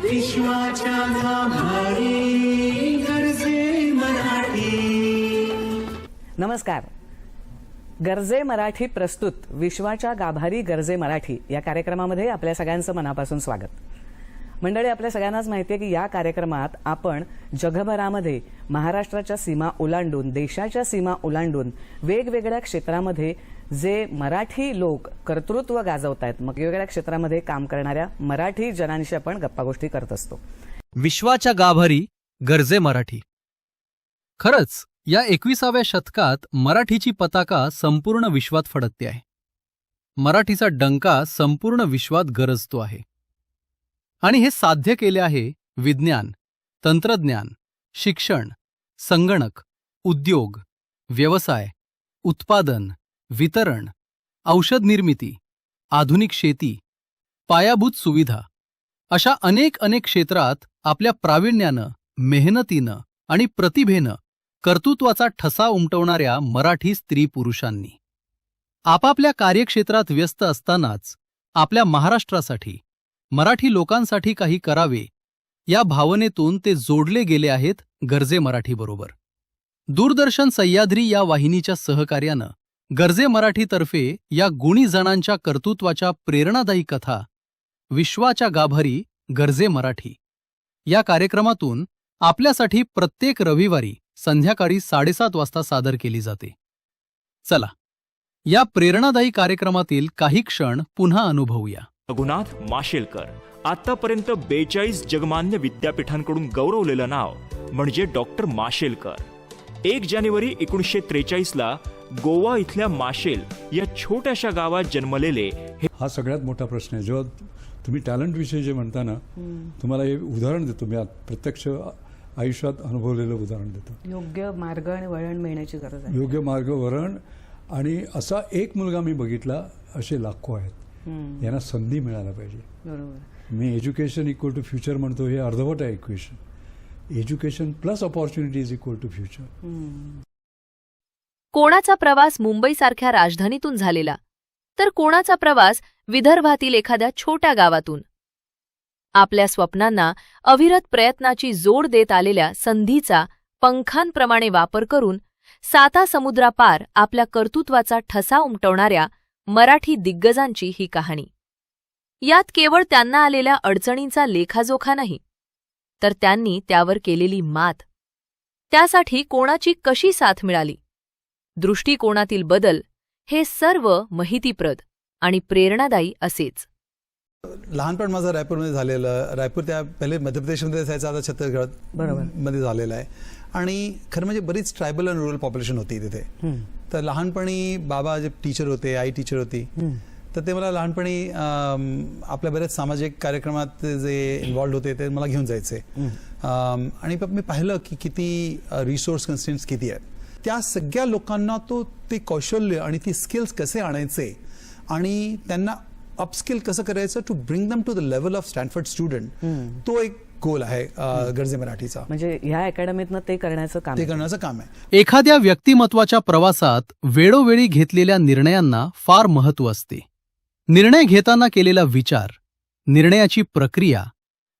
विश्वाच्या गाभारी गरजे मराठी. नमस्कार. गरजे मराठी प्रस्तुत विश्वाच्या गाभारी गरजे मराठी या कार्यक्रमामध्ये आपल्या सगळ्यांचं मनापासून स्वागत. मंडळी, आपल्या सगळ्यांनाच माहिती आहे की या कार्यक्रमात आपण जगभरामध्ये महाराष्ट्राच्या सीमा ओलांडून, देशाच्या सीमा ओलांडून वेगवेगळ्या क्षेत्रामध्ये जे मराठी लोक कर्तृत्व गाजवत आहेत, मग वेगवेगळ्या क्षेत्रामध्ये काम करणाऱ्या मराठी जनांशी आपण गप्पागोष्टी करत असतो. विश्वाच्या गाभारी गरजे मराठी. खरंच या 21व्या शतकात मराठीची पताका संपूर्ण विश्वात फडकते आहे. मराठीचा डंका संपूर्ण विश्वात गरजतो आहे. आणि हे साध्य केले आहे विज्ञान, तंत्रज्ञान, शिक्षण, संगणक, उद्योग, व्यवसाय, उत्पादन, वितरण, औषध निर्मिती, आधुनिक शेती, पायाभूत सुविधा अशा अनेक क्षेत्रात आपल्या प्रावीण्यानं, मेहनतीनं आणि प्रतिभेनं कर्तृत्वाचा ठसा उमटवणाऱ्या मराठी स्त्री पुरुषांनी आपापल्या कार्यक्षेत्रात व्यस्त असतानाच आपल्या महाराष्ट्रासाठी, मराठी लोकांसाठी काही करावे या भावनेतून ते जोडले गेले आहेत गरजे मराठीबरोबर. दूरदर्शन सह्याद्री या वाहिनीच्या सहकार्यानं गरजे मराठीतर्फे या गुणी जणांच्या कर्तृत्वाच्या प्रेरणादायी कथा विश्वाच्या गाभारी गरजे मराठी या कार्यक्रमातून आपल्यासाठी प्रत्येक रविवारी संध्याकाळी 7:30 वाजता सादर केली जाते. चला, या प्रेरणादायी कार्यक्रमातील काही क्षण पुन्हा अनुभवूया. रघुनाथ माशेलकर आतापर्यंत 42 जगमान्य विद्यापीठांकडून गौरवलेलं नाव म्हणजे डॉक्टर माशेलकर. 1 जानेवारी 1943ला गोवा इथल्या माशेल या छोट्याशा गावात जन्मलेले हे. हा सगळ्यात मोठा प्रश्न आहे. जेव्हा तुम्ही टॅलेंट विषयी जे म्हणता ना, तुम्हाला हे उदाहरण देतो मी, प्रत्यक्ष आयुष्यात अनुभवलेलं उदाहरण देतो. योग्य मार्ग आणि वळण मिळण्याची गरज आहे. योग्य मार्ग, वळण. आणि असा एक मुलगा मी बघितला, असे लाखो आहेत. यांना संधी मिळायला पाहिजे. बरोबर. मी एज्युकेशन इक्वल टू फ्युचर म्हणतो, हे अर्धवट आहे equation. Education plus opportunity is equal to future. कोणाचा प्रवास मुंबईसारख्या राजधानीतून झालेला, तर कोणाचा प्रवास विदर्भातील एखाद्या छोट्या गावातून. आपल्या स्वप्नांना अविरत प्रयत्नाची जोड देत आलेल्या संधीचा पंखांप्रमाणे वापर करून 7 समुद्रापार आपल्या कर्तृत्वाचा ठसा उमटवणाऱ्या मराठी दिग्गजांची ही कहाणी. यात केवळ त्यांना आलेल्या अडचणींचा लेखाजोखा नाही, तर त्यांनी त्यावर केलेली मात, त्यासाठी कोणाची कशी साथ मिळाली, दृष्टिकोनातील बदल, हे सर्व माहितीप्रद आणि प्रेरणादायी असेच. लहानपण माझं रायपूरमध्ये झालेलं. रायपूर त्या पहिले मध्य प्रदेशमध्ये असायचं, आता छत्तीसगड मध्ये झालेलं आहे. आणि खरं म्हणजे बरीच ट्रायबल आणि रुरल पॉप्युलेशन होती तिथे. तर लहानपणी बाबा जे टीचर होते, आई टीचर होती, तर ते मला लहानपणी आपल्या बऱ्याच सामाजिक कार्यक्रमात जे इन्व्हॉल्ड होते ते मला घेऊन जायचे. आणि मी पाहिलं की किती रिसोर्स कन्स्ट्रेंट्स किती आहेत. त्या सगळ्या लोकांना ते कौशल्य आणि ती स्किल्स कसे आणायचे आणि त्यांना अपस्किल कसं करायचं to bring them to the level of Stanford student, तो एक गोल आहे गरजे मराठीचा. म्हणजे ह्या अकॅडमीतनं ते करण्याचं काम आहे. एखाद्या व्यक्तिमत्वाच्या प्रवासात वेळोवेळी घेतलेल्या निर्णयांना फार महत्त्व असते. निर्णय घेताना केलेला विचार, निर्णयाची प्रक्रिया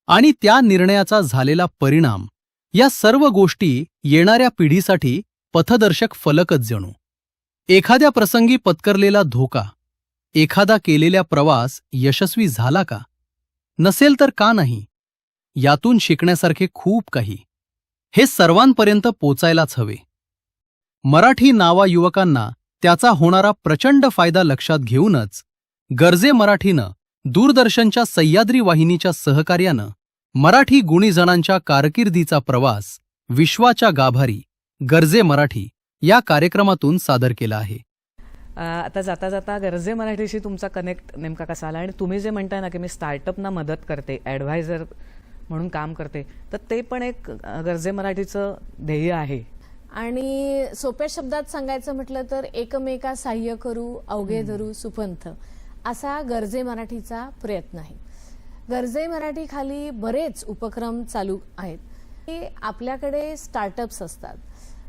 आणि त्या निर्णयाचा झालेला परिणाम या सर्व गोष्टी येणाऱ्या पिढीसाठी पथदर्शक फलकच जणू. एखाद्या प्रसंगी पत्करलेला धोका, एखादा केलेला प्रवास यशस्वी झाला का, नसेल तर का नाही, यातून शिकण्यासारखे खूप काही, हे सर्वांपर्यंत पोचायलाच हवे. मराठी नावा युवकांना त्याचा होणारा प्रचंड फायदा लक्षात घेऊनच गरजे मराठीनं दूरदर्शनच्या सह्याद्री वाहिनीच्या सहकार्यानं मराठी गुणीजणांच्या कारकिर्दीचा प्रवास विश्वाच्या गाभारी गरजे मराठी या कार्यक्रमातून सादर केला आहे. आता जाता जाता गरजे मराठीशी तुमचा कनेक्ट नेमका कसा आला? आणि तुम्ही जे म्हणताय ना की मी स्टार्टअपना मदत करते, ॲडवायझर म्हणून काम करते, तर ते पण एक गरजे मराठीचं ध्येय आहे. आणि सोप्या शब्दात सांगायचं म्हटलं तर एकमेका सहाय्य करू, अवघे धरू सुपंथ, असा गरजे मराठीचा प्रयत्न आहे. गरजे मराठी खाली बरेच उपक्रम चालू आहेत. आपल्याकडे स्टार्टअप्स असतात,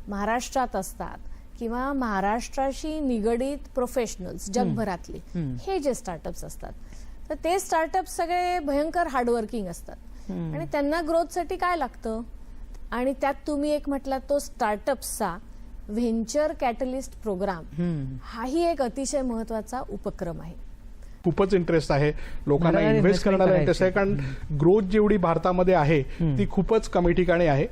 महाराष्ट्रात असतात, किंवा महाराष्ट्राशी निगडीत प्रोफेशनल्स जगभरातले हे जे स्टार्टअप्स असतात, तर ते स्टार्टअप्स सगळे भयंकर हार्डवर्किंग असतात. आणि त्यांना ग्रोथसाठी काय लागतं, आणि त्यात तुम्ही एक म्हटला तो स्टार्टअप्सचा व्हेंचर कॅटलिस्ट प्रोग्राम, हाही एक अतिशय महत्वाचा उपक्रम आहे. खूपच इंटरेस्ट आहे लोकांना, मला इन्व्हेस्ट investment करण्याला इंटरेस्ट आहे, करायची. कारण ग्रोथ जेवढी भारतामध्ये आहे ती खूपच कमी ठिकाणी आहे.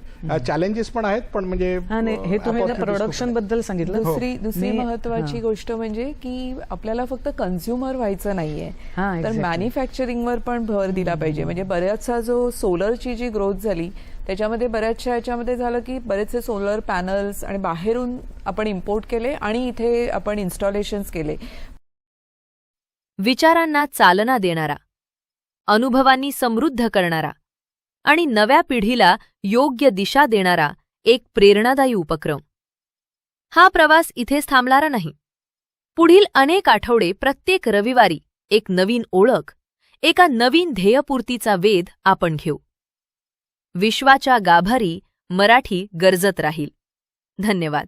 चॅलेंजेस पण आहेत, पण म्हणजे हे तुम्ही opportunities खूप प्रोडक्शन आहेत. बद्दल सांगितलं. दुसरी महत्वाची गोष्ट म्हणजे की आपल्याला फक्त कन्झ्युमर व्हायचं नाहीये, हा, तर exactly. मॅन्युफॅक्चरिंगवर पण भर दिला पाहिजे. म्हणजे बऱ्याचसा जो सोलरची जी ग्रोथ झाली त्याच्यामध्ये बऱ्याचशा याच्यामध्ये झालं की बरेचसे सोलर पॅनल्स आणि बाहेरून आपण इम्पोर्ट केले आणि इथे आपण इन्स्टॉलेशन्स केले. विचारांना चालना देणारा, अनुभवांनी समृद्ध करणारा आणि नव्या पिढीला योग्य दिशा देणारा एक प्रेरणादायी उपक्रम. हा प्रवास इथेच थांबणारा नाही. पुढील अनेक आठवडे प्रत्येक रविवारी एक नवीन ओळख, एका नवीन ध्येयपूर्तीचा वेध आपण घेऊ. विश्वाच्या गाभारी मराठी गरजत राहील. धन्यवाद.